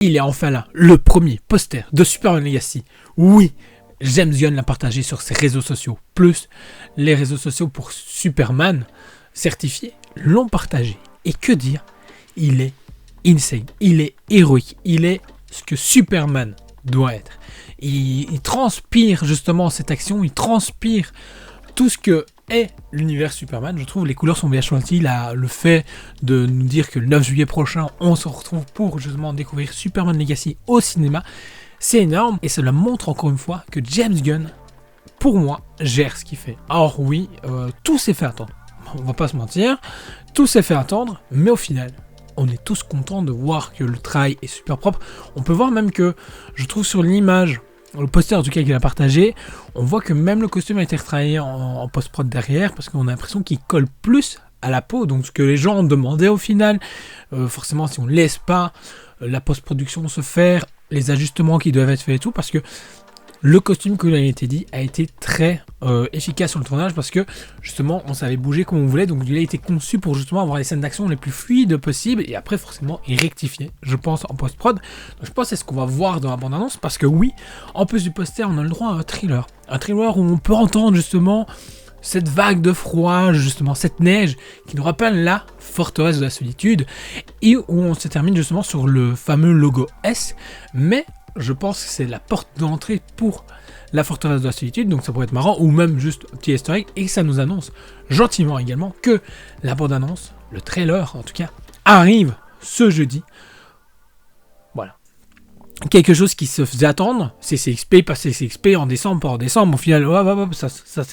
Il est enfin là, le premier poster de Superman Legacy. Oui, James Gunn l'a partagé sur ses réseaux sociaux. Plus, les réseaux sociaux pour Superman certifiés l'ont partagé. Et que dire, il est insane, il est héroïque, il est ce que Superman doit être. Il transpire justement cette action, il transpire tout ce que est l'univers Superman. Je trouve les couleurs sont bien choisies. Le fait de nous dire que le 9 juillet prochain, on se retrouve pour justement découvrir Superman Legacy au cinéma, c'est énorme et cela montre encore une fois que James Gunn, pour moi, gère ce qu'il fait. Alors oui, tout s'est fait attendre. On va pas se mentir, tout s'est fait attendre, mais au final, on est tous contents de voir que le travail est super propre. On peut voir même que, je trouve sur l'image, le poster en tout cas qu'il a partagé, on voit que même le costume a été retravaillé en post-prod derrière, parce qu'on a l'impression qu'il colle plus à la peau, donc ce que les gens ont demandé au final. Forcément, si on ne laisse pas la post-production se faire, les ajustements qui doivent être faits et tout, parce que le costume, comme il a été dit, a été très efficace sur le tournage parce que justement on savait bouger comme on voulait, donc il a été conçu pour justement avoir les scènes d'action les plus fluides possibles et après forcément il rectifiait, je pense, en post-prod. Donc je pense que c'est ce qu'on va voir dans la bande-annonce parce que oui, en plus du poster, on a le droit à un thriller où on peut entendre justement cette vague de froid, justement cette neige qui nous rappelle la forteresse de la solitude et où on se termine justement sur le fameux logo S, mais je pense que c'est la porte d'entrée pour la forteresse de la solitude, donc ça pourrait être marrant, ou même juste un petit easter egg, et ça nous annonce gentiment également que la bande-annonce, le trailer en tout cas, arrive ce jeudi. Voilà. Quelque chose qui se faisait attendre, CCXP, pas CCXP, en décembre, pas en décembre, au final,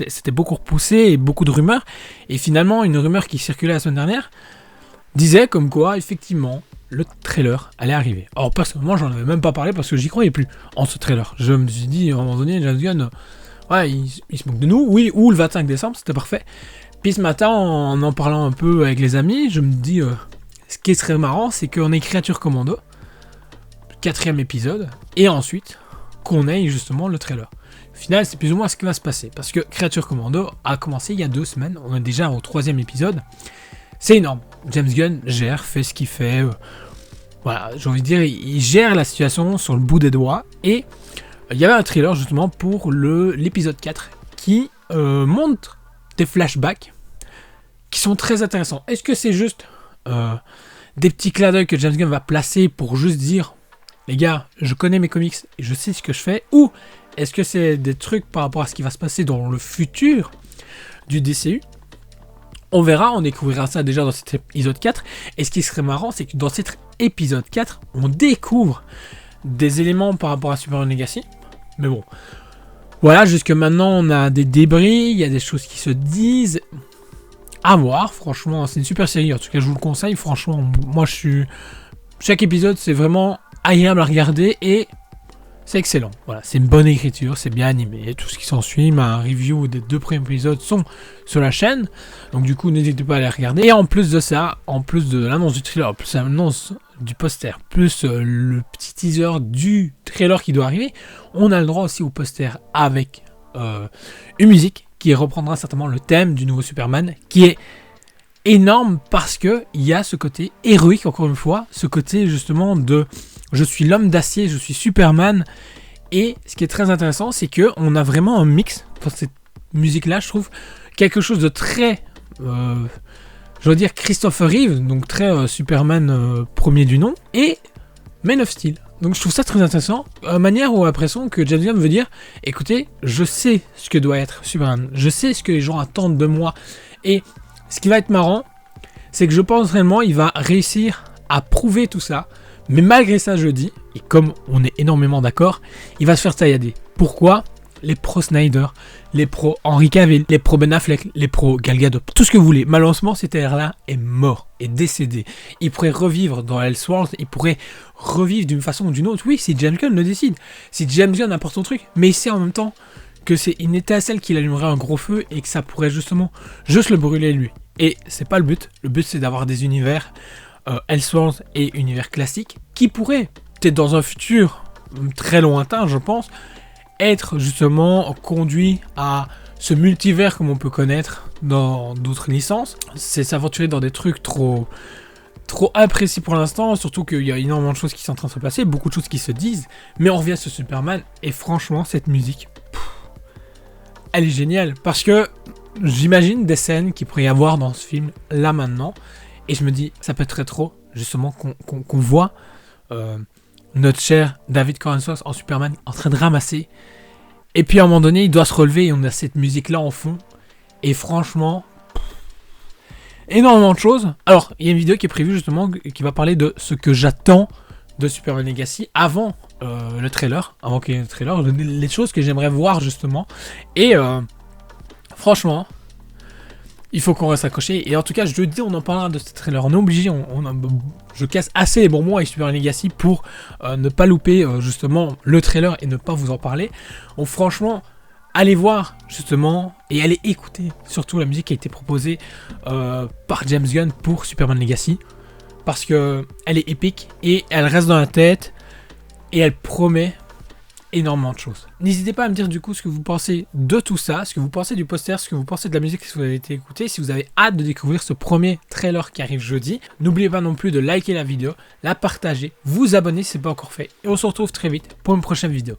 c'était beaucoup repoussé, et beaucoup de rumeurs, et finalement, une rumeur qui circulait la semaine dernière, disait comme quoi, effectivement, le trailer allait arriver. Alors personnellement, j'en avais même pas parlé parce que j'y croyais plus en ce trailer. Je me suis dit, à un moment donné, James Gunn, ouais, il se moque de nous. Oui, ou le 25 décembre, c'était parfait. Puis ce matin, en parlant un peu avec les amis, je me dis, ce qui serait marrant, c'est qu'on ait Créature Commando, 4e épisode, et ensuite, qu'on ait justement le trailer. Au final, c'est plus ou moins ce qui va se passer. Parce que Créature Commando a commencé il y a 2 semaines, on est déjà au 3e épisode. C'est énorme. James Gunn gère, fait ce qu'il fait. Voilà, j'ai envie de dire, il gère la situation sur le bout des doigts. Et il y avait un trailer justement pour l'épisode 4 qui montre des flashbacks qui sont très intéressants. Est-ce que c'est juste des petits clins d'œil que James Gunn va placer pour juste dire, les gars, je connais mes comics et je sais ce que je fais, ou est-ce que c'est des trucs par rapport à ce qui va se passer dans le futur du DCU? On verra, on découvrira ça déjà dans cet épisode 4. Et ce qui serait marrant, c'est que dans cet épisode 4, on découvre des éléments par rapport à Superman Legacy. Mais bon, voilà, jusque maintenant, on a des débris, il y a des choses qui se disent. À voir, franchement, c'est une super série. En tout cas, je vous le conseille. Franchement, moi, chaque épisode, c'est vraiment agréable à regarder et c'est excellent. Voilà, c'est une bonne écriture, c'est bien animé. Tout ce qui s'ensuit, ma review des 2 premiers épisodes sont sur la chaîne. Donc du coup, n'hésitez pas à les regarder. Et en plus de ça, en plus de l'annonce du trailer, plus l'annonce du poster, plus le petit teaser du trailer qui doit arriver, on a le droit aussi au poster avec une musique qui reprendra certainement le thème du nouveau Superman, qui est énorme parce que il y a ce côté héroïque, encore une fois, ce côté justement de je suis l'homme d'acier, je suis Superman. Et ce qui est très intéressant, c'est qu'on a vraiment un mix pour cette musique-là, je trouve, quelque chose de très, je veux dire Christopher Reeve, donc très Superman premier du nom, et Man of Steel. Donc je trouve ça très intéressant, manière où l'impression que James Gunn veut dire, écoutez, je sais ce que doit être Superman, je sais ce que les gens attendent de moi, et ce qui va être marrant, c'est que je pense réellement il va réussir à prouver tout ça. Mais malgré ça, je dis, et comme on est énormément d'accord, il va se faire taillader. Pourquoi ? Les pros Snyder, les pros Henry Cavill, les pros Ben Affleck, les pros Gal Gadot, tout ce que vous voulez. Malheureusement, cet air-là est mort, est décédé. Il pourrait revivre dans Elseworlds, il pourrait revivre d'une façon ou d'une autre. Oui, si James Gunn le décide, si James Gunn apporte son truc, mais il sait en même temps que c'est une étincelle qui allumerait un gros feu et que ça pourrait justement juste le brûler lui. Et c'est pas le but. Le but, c'est d'avoir des univers Elseworlds et univers classique qui pourrait, peut-être dans un futur très lointain, je pense, être justement conduit à ce multivers comme on peut connaître dans d'autres licences. C'est s'aventurer dans des trucs trop trop imprécis pour l'instant, surtout qu'il y a énormément de choses qui sont en train de se passer, beaucoup de choses qui se disent, mais on revient sur Superman, et franchement, cette musique, elle est géniale, parce que j'imagine des scènes qu'il pourrait y avoir dans ce film, là, maintenant, et je me dis, ça peut être très trop, justement, qu'on voit notre cher David Corenswet en Superman en train de ramasser, et puis à un moment donné, il doit se relever, et on a cette musique-là en fond, et franchement... énormément de choses. Alors, il y a une vidéo qui est prévue justement qui va parler de ce que j'attends de Superman Legacy avant le trailer, avant qu'il y ait le trailer, les choses que j'aimerais voir justement. Et franchement, il faut qu'on reste accroché. Et en tout cas, jeudi, on en parlera de ce trailer. On est obligé, je casse assez les bonbons avec Superman Legacy pour ne pas louper justement le trailer et ne pas vous en parler. Donc franchement... allez voir justement et allez écouter surtout la musique qui a été proposée par James Gunn pour Superman Legacy, parce que elle est épique et elle reste dans la tête et elle promet énormément de choses. N'hésitez pas à me dire du coup ce que vous pensez de tout ça, ce que vous pensez du poster, ce que vous pensez de la musique, si vous avez été écouté, si vous avez hâte de découvrir ce premier trailer qui arrive jeudi. N'oubliez pas non plus de liker la vidéo, la partager, vous abonner si ce n'est pas encore fait, et on se retrouve très vite pour une prochaine vidéo.